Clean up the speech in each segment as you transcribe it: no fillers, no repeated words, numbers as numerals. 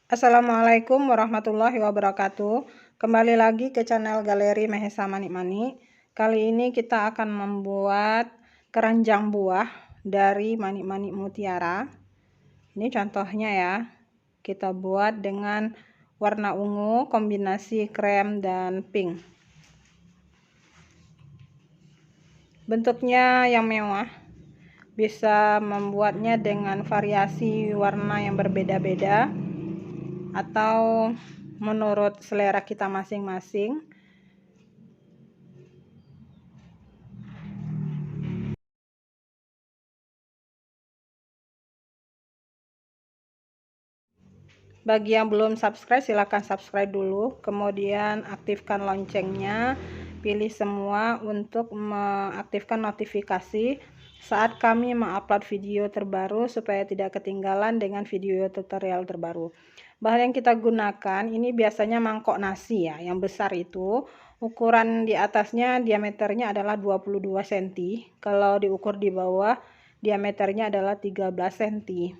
Assalamualaikum warahmatullahi wabarakatuh. Kembali lagi ke channel Galeri Mahesa Manik-Manik. Kali ini kita akan membuat keranjang buah dari manik-manik mutiara. Ini contohnya ya. Kita buat dengan warna ungu kombinasi krem dan pink. Bentuknya yang mewah. Bisa membuatnya dengan variasi warna yang berbeda-beda atau menurut selera kita masing-masing. Bagi yang belum subscribe, silahkan subscribe dulu, kemudian aktifkan loncengnya, pilih semua untuk mengaktifkan notifikasi saat kami mengupload video terbaru supaya tidak ketinggalan dengan video tutorial terbaru. Bahan yang kita gunakan ini biasanya mangkok nasi ya, yang besar itu. Ukuran di atasnya diameternya adalah 22 cm. Kalau diukur di bawah diameternya adalah 13 cm.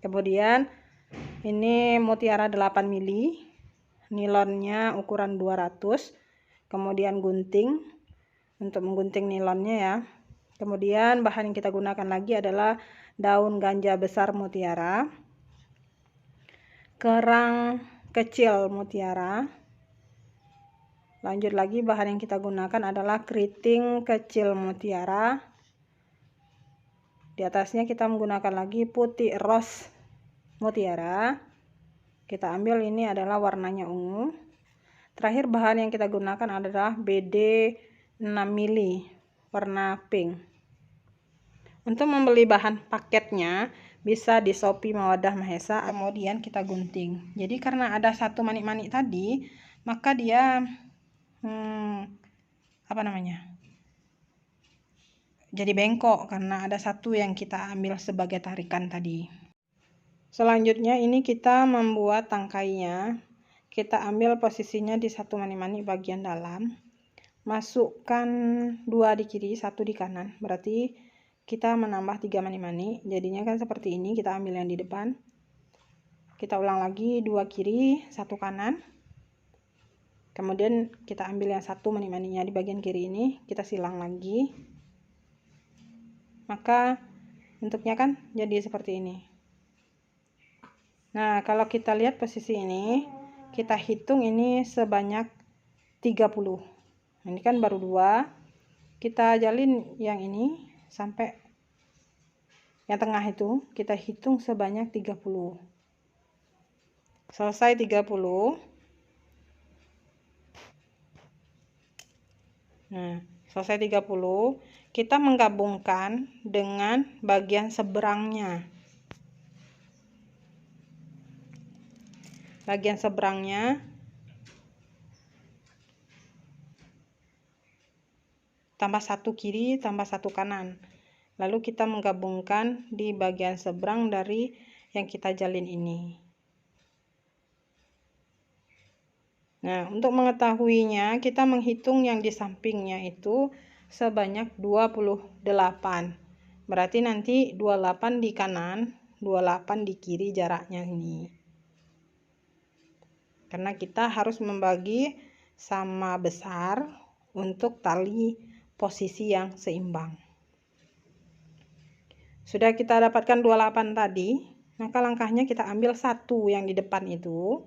Kemudian ini mutiara 8 mili, nilonnya ukuran 200, kemudian gunting untuk menggunting nilonnya ya. Kemudian bahan yang kita gunakan lagi adalah daun ganja besar mutiara, kerang kecil mutiara. Lanjut lagi, bahan yang kita gunakan adalah keriting kecil mutiara. Di atasnya kita menggunakan lagi putih rose mutiara. Kita ambil ini adalah warnanya ungu. Terakhir bahan yang kita gunakan adalah BD 6 mili warna pink. Untuk membeli bahan paketnya bisa di Shopee Mawaddah Mahesa, kemudian kita gunting. Jadi karena ada satu manik-manik tadi, maka dia jadi bengkok karena ada satu yang kita ambil sebagai tarikan tadi. Selanjutnya ini kita membuat tangkainya. Kita ambil posisinya di satu manik-manik bagian dalam, masukkan 2 di kiri, 1 di kanan, berarti kita menambah 3 manik-manik. Jadinya kan seperti ini. Kita ambil yang di depan, kita ulang lagi 2 kiri, 1 kanan, kemudian kita ambil yang satu manik-maniknya di bagian kiri ini, kita silang lagi, maka bentuknya kan jadi seperti ini. Nah, kalau kita lihat posisi ini, kita hitung ini sebanyak 30. Ini kan baru 2. Kita jalin yang ini sampai yang tengah itu, kita hitung sebanyak 30. Selesai 30. Nah, selesai 30, kita menggabungkan dengan bagian seberangnya. Bagian seberangnya tambah 1 kiri tambah 1 kanan, lalu kita menggabungkan di bagian seberang dari yang kita jalin ini. Nah, untuk mengetahuinya kita menghitung yang di sampingnya itu sebanyak 28. Berarti nanti 28 di kanan, 28 di kiri jaraknya ini. Karena kita harus membagi sama besar untuk tali posisi yang seimbang. Sudah kita dapatkan 28 tadi, maka langkahnya kita ambil satu yang di depan itu.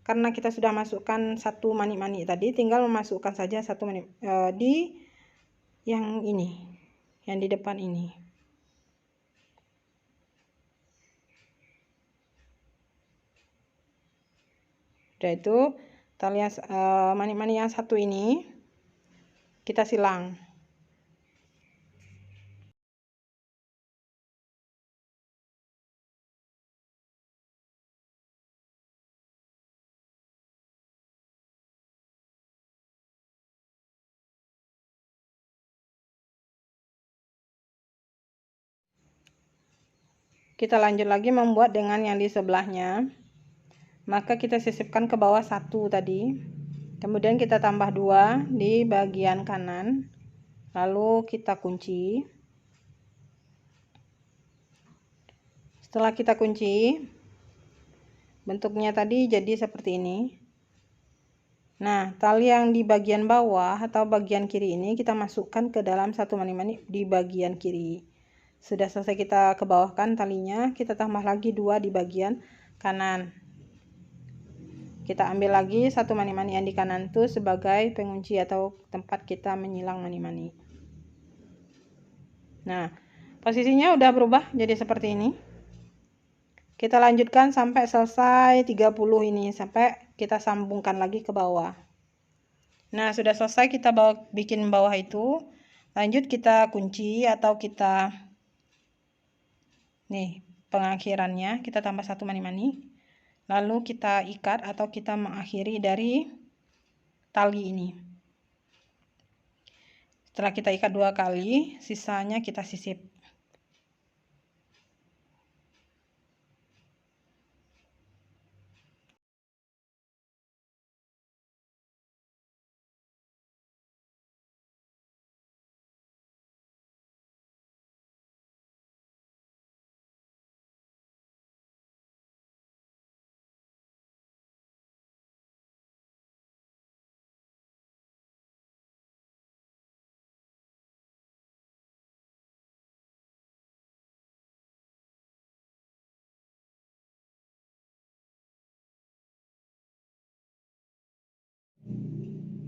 Karena kita sudah masukkan satu manik-manik tadi, tinggal memasukkan saja satu manik di yang ini, yang di depan ini. Sudah itu tali manik-manik yang satu ini kita silang. Kita lanjut lagi membuat dengan yang di sebelahnya. Maka kita sisipkan ke bawah 1 tadi. Kemudian kita tambah 2 di bagian kanan. Lalu kita kunci. Setelah kita kunci, bentuknya tadi jadi seperti ini. Nah, tali yang di bagian bawah atau bagian kiri ini kita masukkan ke dalam satu mani-mani di bagian kiri. Sudah selesai kita ke bawahkan talinya, kita tambah lagi 2 di bagian kanan. Kita ambil lagi satu mani-mani yang di kanan tuh sebagai pengunci atau tempat kita menyilang mani-mani. Nah, posisinya udah berubah jadi seperti ini. Kita lanjutkan sampai selesai 30 ini, sampai kita sambungkan lagi ke bawah. Nah, sudah selesai kita bikin bawah itu. Lanjut kita kunci atau kita nih pengakhirannya kita tambah satu mani-mani. Lalu kita ikat atau kita mengakhiri dari tali ini. Setelah kita ikat 2 kali, sisanya kita sisip.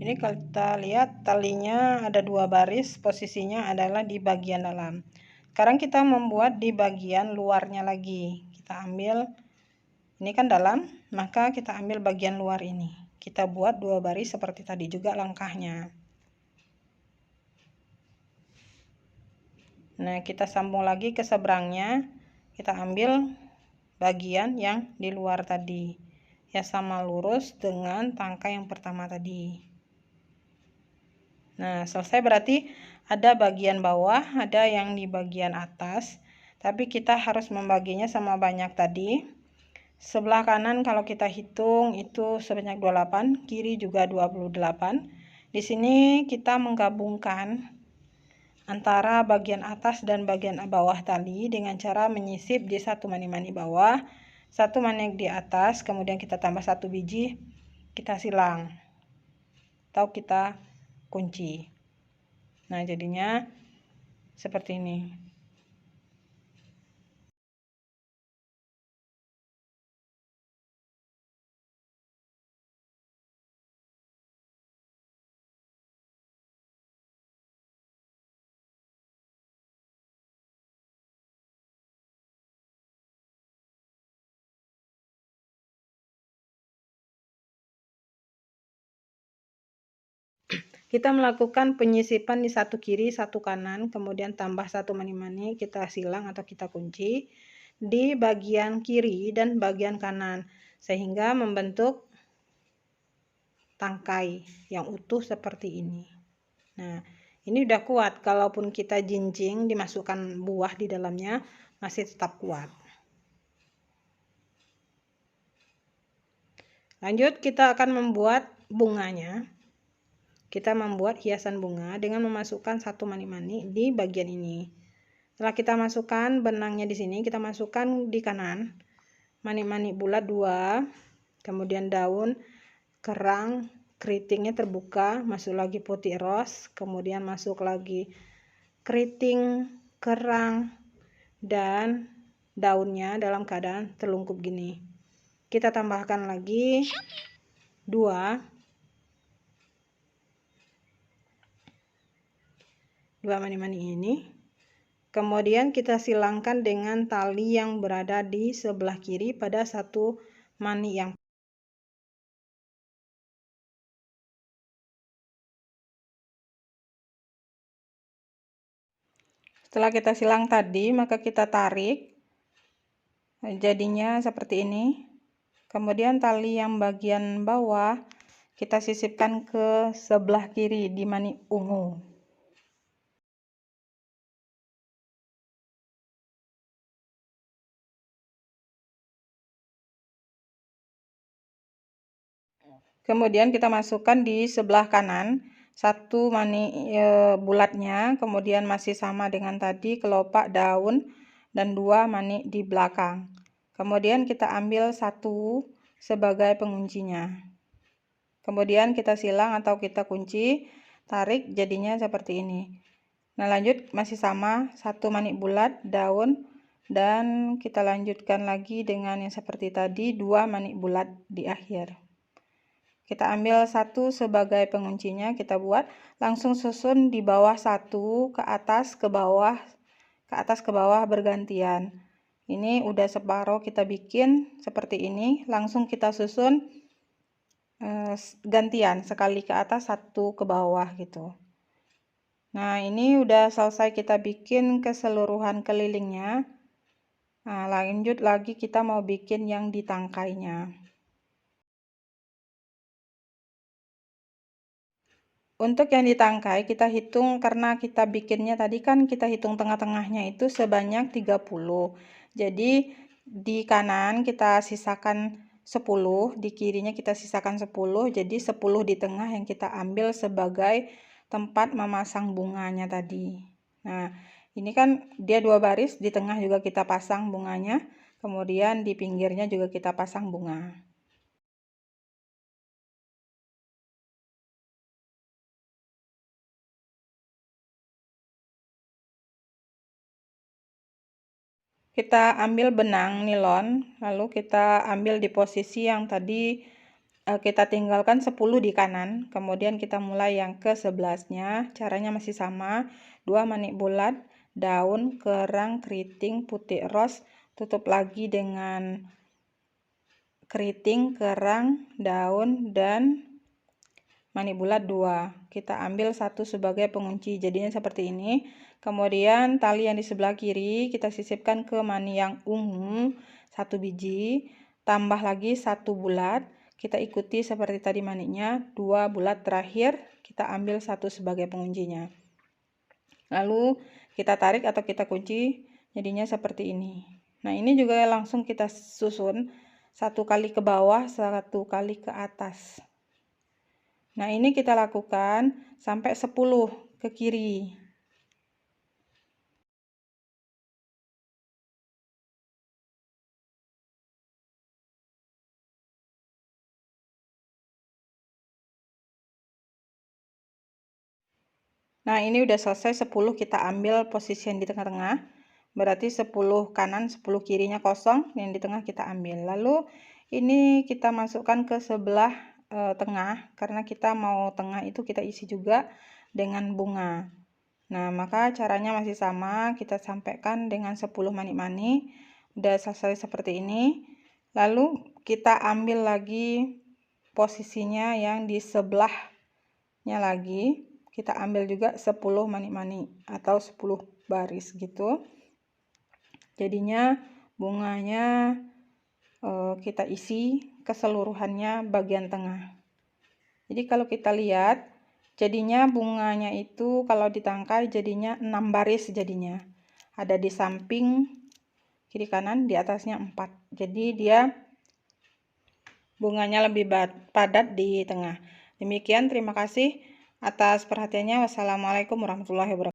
Ini kalau kita lihat talinya ada 2 baris, posisinya adalah di bagian dalam. Sekarang kita membuat di bagian luarnya lagi. Kita ambil, ini kan dalam, maka kita ambil bagian luar ini. Kita buat 2 baris seperti tadi juga langkahnya. Nah, kita sambung lagi ke seberangnya. Kita ambil bagian yang di luar tadi. Ya sama lurus dengan tangkai yang pertama tadi. Nah, selesai berarti ada bagian bawah, ada yang di bagian atas. Tapi kita harus membaginya sama banyak tadi. Sebelah kanan kalau kita hitung itu sebanyak 28, kiri juga 28. Di sini kita menggabungkan antara bagian atas dan bagian bawah tali dengan cara menyisip di satu mani-mani bawah, satu mani di atas, kemudian kita tambah 1 biji, kita silang atau kita kunci. Nah, jadinya seperti ini. Kita melakukan penyisipan di satu kiri, satu kanan, kemudian tambah satu mani-mani, kita silang atau kita kunci di bagian kiri dan bagian kanan, sehingga membentuk tangkai yang utuh seperti ini. Nah, ini udah kuat, kalaupun kita jinjing dimasukkan buah di dalamnya, masih tetap kuat. Lanjut, kita akan membuat bunganya. Kita membuat hiasan bunga dengan memasukkan satu mani-mani di bagian ini. Setelah kita masukkan benangnya di sini, kita masukkan di kanan. Mani-mani bulat 2, kemudian daun, kerang, keritingnya terbuka, masuk lagi putih ros, kemudian masuk lagi keriting, kerang, dan daunnya dalam keadaan terlungkup gini. Kita tambahkan lagi 2 mani-mani ini, kemudian kita silangkan dengan tali yang berada di sebelah kiri pada satu mani yang setelah kita silang tadi, maka kita tarik, jadinya seperti ini. Kemudian tali yang bagian bawah kita sisipkan ke sebelah kiri di mani ungu. Kemudian kita masukkan di sebelah kanan satu mani bulatnya, kemudian masih sama dengan tadi kelopak daun dan 2 mani di belakang. Kemudian kita ambil satu sebagai penguncinya. Kemudian kita silang atau kita kunci, tarik, jadinya seperti ini. Nah, lanjut masih sama, 1 manik bulat, daun, dan kita lanjutkan lagi dengan yang seperti tadi, 2 manik bulat di akhir. Kita ambil 1 sebagai penguncinya, kita buat langsung susun di bawah 1, ke atas ke bawah bergantian. Ini udah separuh kita bikin seperti ini, langsung kita susun gantian, sekali ke atas 1 ke bawah gitu. Nah, ini udah selesai kita bikin keseluruhan kelilingnya. Nah, lanjut lagi kita mau bikin yang di tangkainya. Untuk yang di tangkai kita hitung, karena kita bikinnya tadi kan kita hitung tengah-tengahnya itu sebanyak 30. Jadi di kanan kita sisakan 10, di kirinya kita sisakan 10, jadi 10 di tengah yang kita ambil sebagai tempat memasang bunganya tadi. Nah, ini kan dia 2 baris, di tengah juga kita pasang bunganya, kemudian di pinggirnya juga kita pasang bunga. Kita ambil benang nilon, lalu kita ambil di posisi yang tadi kita tinggalkan 10 di kanan, kemudian kita mulai yang ke 11-nya. Caranya masih sama, 2 manik bulat, daun, kerang, keriting, putih ros, tutup lagi dengan keriting, kerang, daun, dan manik bulat 2. Kita ambil 1 sebagai pengunci, jadinya seperti ini. Kemudian tali yang di sebelah kiri kita sisipkan ke manik yang ungu 1 biji, tambah lagi 1 bulat. Kita ikuti seperti tadi maniknya, 2 bulat terakhir kita ambil 1 sebagai penguncinya. Lalu kita tarik atau kita kunci, jadinya seperti ini. Nah, ini juga langsung kita susun 1 kali ke bawah, 1 kali ke atas. Nah, ini kita lakukan sampai 10 ke kiri. Nah, ini udah selesai 10, kita ambil posisi yang di tengah-tengah. Berarti 10 kanan, 10 kirinya kosong, yang di tengah kita ambil. Lalu ini kita masukkan ke sebelah tengah, karena kita mau tengah itu kita isi juga dengan bunga. Nah, maka caranya masih sama, kita sampaikan dengan 10 manik-manik. Udah selesai seperti ini. Lalu kita ambil lagi posisinya yang di sebelahnya lagi. Kita ambil juga 10 manik-manik atau 10 baris gitu. Jadinya bunganya kita isi keseluruhannya bagian tengah. Jadi kalau kita lihat, jadinya bunganya itu kalau ditangkai jadinya 6 baris jadinya. Ada di samping kiri kanan, di atasnya 4. Jadi dia bunganya lebih padat di tengah. Demikian, terima kasih atas perhatiannya. Wassalamualaikum warahmatullahi wabarakatuh.